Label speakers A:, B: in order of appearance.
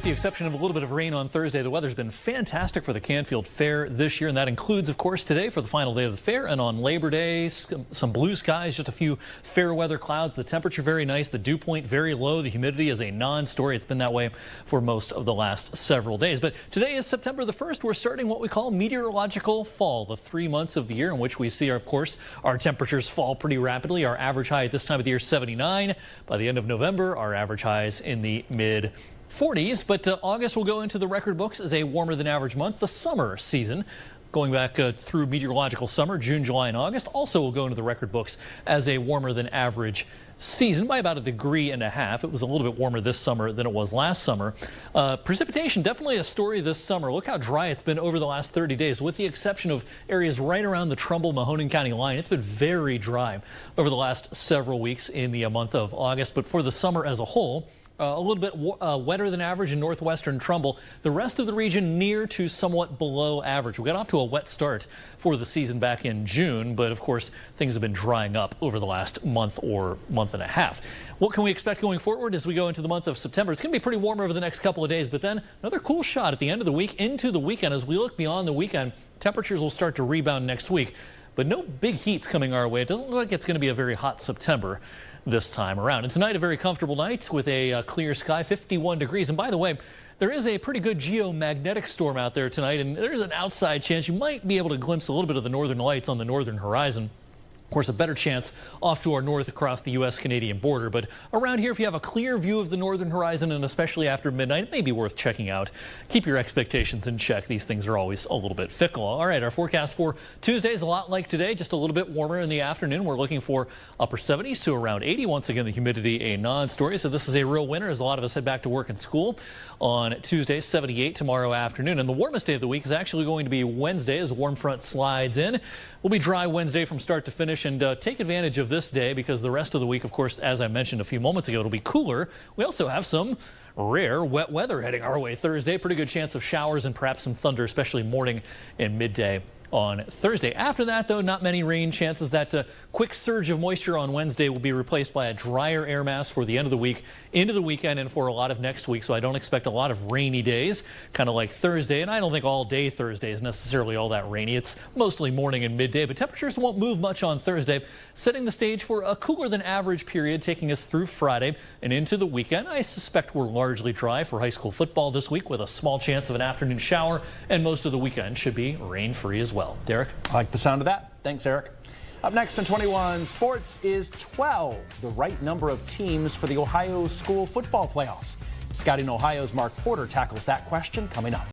A: with the exception of a little bit of rain on Thursday, the weather's been fantastic for the Canfield Fair this year, and that includes, of course, today for the final day of the fair, and on Labor Day, some blue skies, just a few fair weather clouds. The temperature very nice, the dew point very low, the humidity is a non-story. It's been that way for most of the last several days. But today is September the 1st. We're starting what we call meteorological fall, the 3 months of the year in which we see, of course, our temperatures fall pretty rapidly. Our average high at this time of the year, 79. By the end of November, our average highs in the mid 40s, but August will go into the record books as a warmer than average month. The summer season, going back through meteorological summer, June, July, and August, also will go into the record books as a warmer than average season by about 1.5 degrees. It was a little bit warmer this summer than it was last summer. Precipitation, definitely a story this summer. Look how dry it's been over the last 30 days, with the exception of areas right around the Trumbull-Mahoning County line. It's been very dry over the last several weeks in the month of August, but for the summer as a whole, a little bit wetter than average in northwestern Trumbull. The rest of the region near to somewhat below average. We got off to a wet start for the season back in June, but of course things have been drying up over the last month or month and a half. What can we expect going forward as we go into the month of September? It's going to be pretty warm over the next couple of days, but then another cool shot at the end of the week into the weekend. As we look beyond the weekend, temperatures will start to rebound next week, but no big heats coming our way. It doesn't look like it's going to be a very hot September this time around. And tonight, a very comfortable night with a clear sky, 51 degrees. And by the way, there is a pretty good geomagnetic storm out there tonight, and there's an outside chance you might be able to glimpse a little bit of the northern lights on the northern horizon. Of course, a better chance off to our north across the U.S.-Canadian border. But around here, if you have a clear view of the northern horizon, and especially after midnight, it may be worth checking out. Keep your expectations in check. These things are always a little bit fickle. All right, our forecast for Tuesday is a lot like today, just a little bit warmer in the afternoon. We're looking for upper 70s to around 80. Once again, the humidity a non-story. So this is a real winner as a lot of us head back to work and school on Tuesday, 78 tomorrow afternoon. And the warmest day of the week is actually going to be Wednesday as a warm front slides in. We'll be dry Wednesday from start to finish, and take advantage of this day because the rest of the week, of course, as I mentioned a few moments ago, it'll be cooler. We also have some rare wet weather heading our way Thursday. Pretty good chance of showers and perhaps some thunder, especially morning and midday on Thursday. After that, though, not many rain chances. That quick surge of moisture on Wednesday will be replaced by a drier air mass for the end of the week, into the weekend, and for a lot of next week. So I don't expect a lot of rainy days, kind of like Thursday. And I don't think all day Thursday is necessarily all that rainy. It's mostly morning and midday, but temperatures won't move much on Thursday, setting the stage for a cooler than average period taking us through Friday and into the weekend. I suspect we're largely dry for high school football this week, with a small chance of an afternoon shower, and most of the weekend should be rain-free as well. Derek?
B: I like the sound of that. Thanks, Eric. Up next on 21 Sports, is 12 the right number of teams for the Ohio school football playoffs? Scouting Ohio's Mark Porter tackles that question coming up.